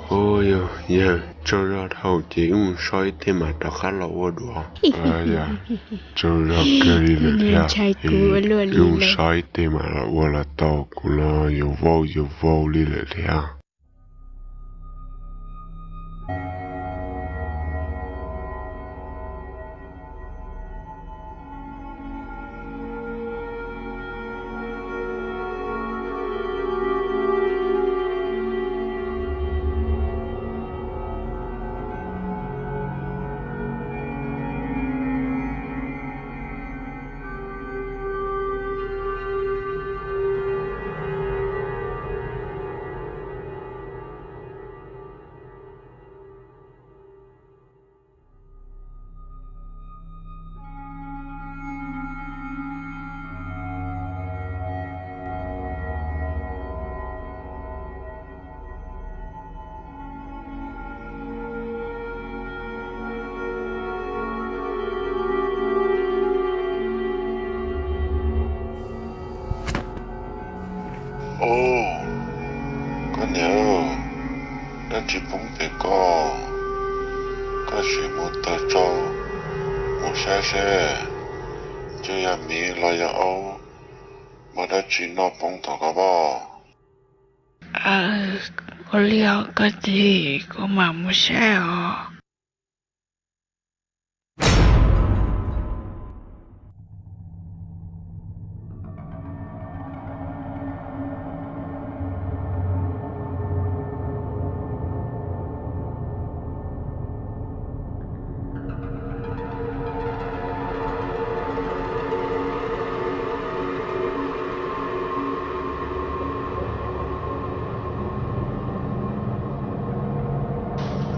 Ôi giờ cho ra thầu chỉ muốn soi thì mà tao khá là vô đùa. Dạ cho ra cái đi là Nên trai thì cũ luôn đi dùng lên. soi thì mà là vô là tao cũng là dù vô đi là thế. Ồ, có nhớ đã chỉ búng bị có chỉ một tờ cho một xe chứ ya mi lo ya ô mà đã chỉ nó bóng thọ có bao. Có liệu cái gì có mà mua xe à?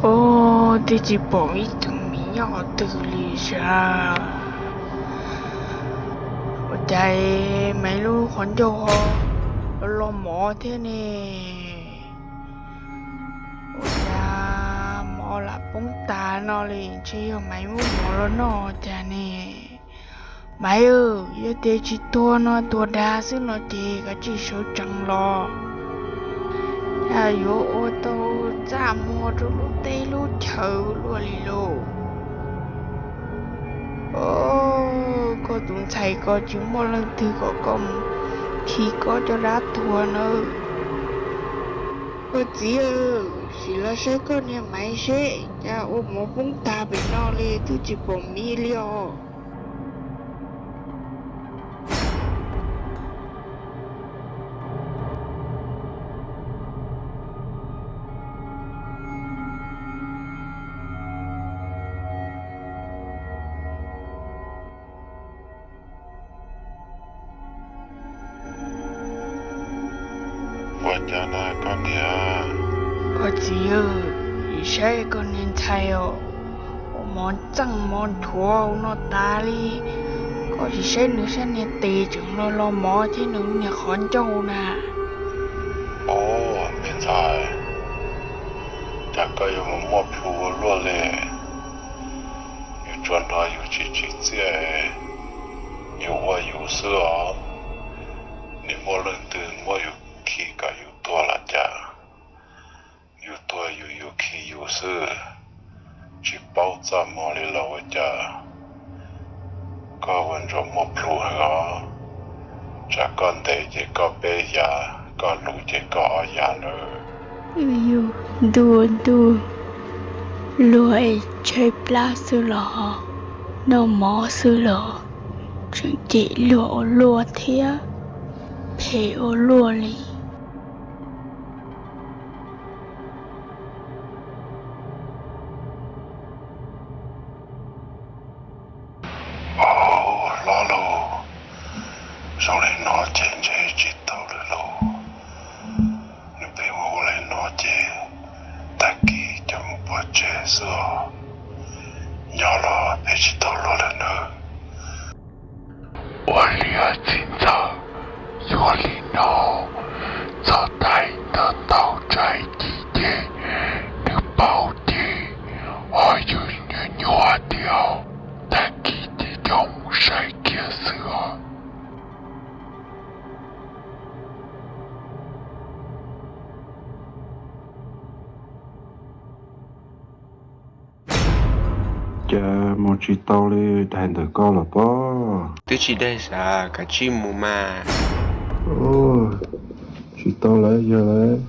Ồ, thì chỉ bỏ ít thằng mì nhỏ từ lì ra. Ôi trời, mấy lúc khoản cho họ lo mỏ thế nè. Ôi da, mỏ là bóng tà nó liền chứ mấy muốn mỏ lo nó chà nè. Mày ơi, giờ thì chỉ tua đa chứ nó chỉ cả chỉ số chẳng lo. À yo ô tô ra mua rồi lúc tây lúc chờ luôn đi lô. Ô, có tụng thầy có chúng một lần thứ có công khi có cho ra thua nữa. Có gì ơi, chỉ là sẽ có nhà máy sẽ, cha ô một bông ta bị nó đi, tôi chỉ bỏ mi liò. Và cha na con nhớ. Có gì ơi, ý sẽ có nên thay ồ. Ô món chẳng món thua nó ta đi. Có gì sẽ nữa sẽ nên tì chúng lo mò chứ nữa nhà khón châu nè. Ồ, hiện tại chắc có yêu một phụ luôn lệ. Yêu chuẩn đó yêu chỉ dễ. Yêu hoa yêu sữa. Nếu mỗi lần từ mỗi yêu khi cả yêu tua là chả. Yêu tua yêu khi yêu sữa. Chỉ bảo ra mỗi lần lâu chả. Có vấn đề một phụ hả? Chắc con để chỉ có bé già, có lũ chỉ có già nữa. Yêu đùa lùi chơi pla sư lọ nó mỏ sư lọ chẳng chỉ lùa thía phê ô lùa li Ồ, lo lù. Sau này nó chén chế chỉ tao được lù. Nếu bé ngủ lại nó chế, ta kỳ cho một bó chế sữa. Nhỏ lo bé chỉ tao lo là nữa. 我里儿今早有里闹，早带的到在地点，那包地我有人尿掉，但记得用水给死我。chả một chỉ tao đi thành được con là bó. Tôi chỉ đây sao cả chim mù mà. Ôi, chỉ tao lấy giờ lấy.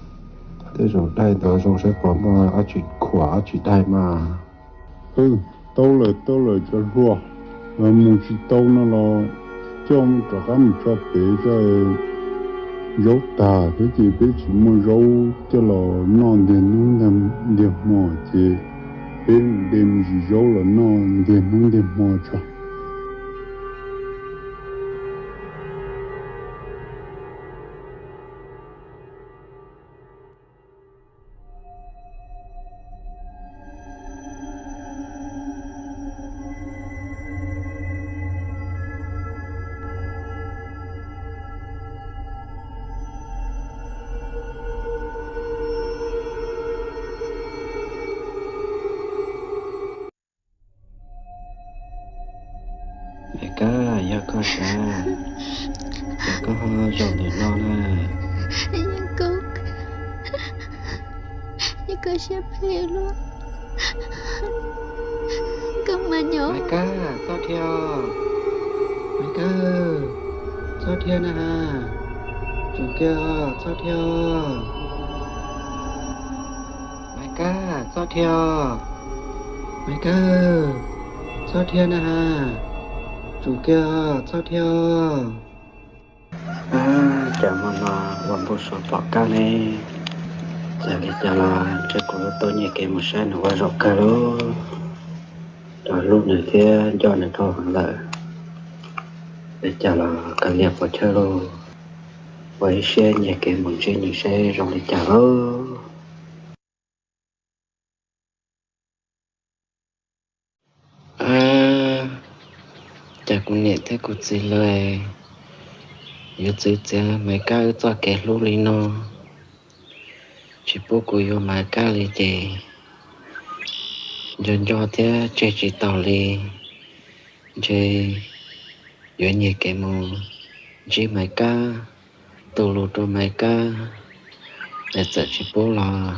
Thế rồi đây tao xong sẽ bỏ mà à chỉ khóa chỉ đây mà. Tao là cho rùa. Mà một chỉ tao nó là trong cho khám cho bé cho dấu tà thế thì bé chỉ muốn dấu cho là non điện nung điểm mỏ chứ bên điểm gì dấu là non điện nung điểm mỏ cho mẹ cá ya có sao ya có dòng để lo này nhưng cô sẽ phê luôn con mà nhỏ mẹ cá sao theo mẹ cá sao theo nè chủ kia sao theo mẹ cá sao theo mẹ cá sao theo nè chủ kia sao theo chả mà nó vẫn bớt số bỏ cá này giờ cái giờ là chắc của tôi nhẹ cái một sáng nó qua rộng cả luôn rồi lúc này kia cho này thôi còn lại để chờ là cả liệp vào chơi luôn với xe nhẹ cái một trên những xe rộng để chờ luôn chả cũng nhẹ thế cũng gì lời yêu chữ chả mấy cá ở cho kẻ lúc đi nó chỉ bố của yêu mà cá li chị dân cho thế chơi chỉ tàu li chơi yêu nhẹ cái mù chỉ mấy cá tàu lụt cho mấy cá để giờ chỉ bố là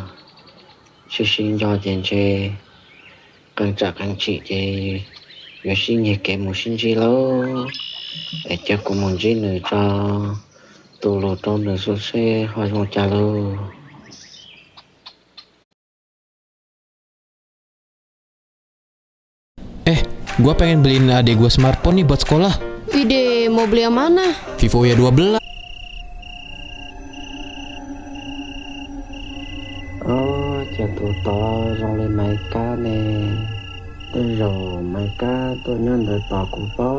chỉ xin cho tiền chơi càng trả càng chỉ chơi yêu xin nhẹ cái mù xin chi lâu để cho cô muốn gì nữa cho tàu lụt trong đường số xe hoa một trả luôn. Gua pengen beliin adik gua smartphone nih buat sekolah. Ide mau beli yang mana? Vivo Y12. Chẳng tụi to rồi lên máy cá nè. Rồi máy cá tôi nhân được tỏ của bó.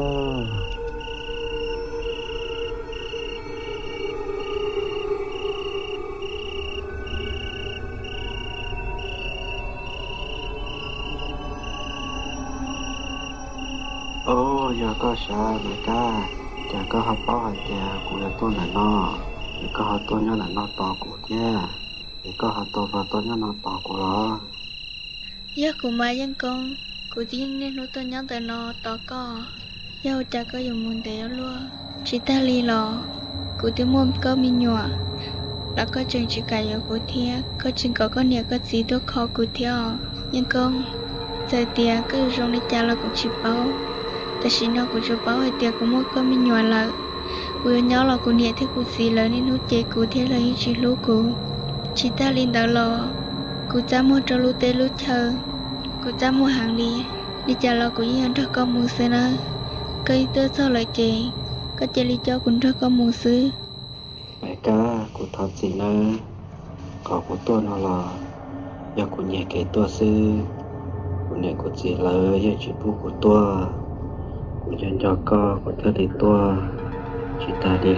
Giờ có sao mà ca chả có học báo hành chả của là tôi là nó để có học tôi nhớ là nó to của chứ để có học tôi và tôi nhớ nó to của nó Giờ của mai dân con của tiên nên nó tôi nhớ tới nó to co giờ chả có dùng muốn té luôn chỉ ta li lò của tiếng môn có mi nhọ đã có chừng chỉ cả giờ của thia có chừng có nhiều có gì tôi khó của theo nhưng con giờ tia cứ rong đi cha là cũng chỉ báo ta chỉ nói của chú báo hay tiệc của mỗi con mình nhòa là vừa nhớ là của nhẹ thế của gì là nên hút chế của thế là những chuyện lú của chỉ ta lên đó lo của cha mua cho lú tê lú chờ của cha mua hàng đi chợ là của yên cho con mua xe nữa cây tơ sau lại chế có chế lý cho cũng cho con mua xứ mẹ cá của thật gì nữa có của tôi nó là do của nhẹ cái tôi sư của này của chị là do chị bu của tôi dân cho có thể đi tua chỉ ta đi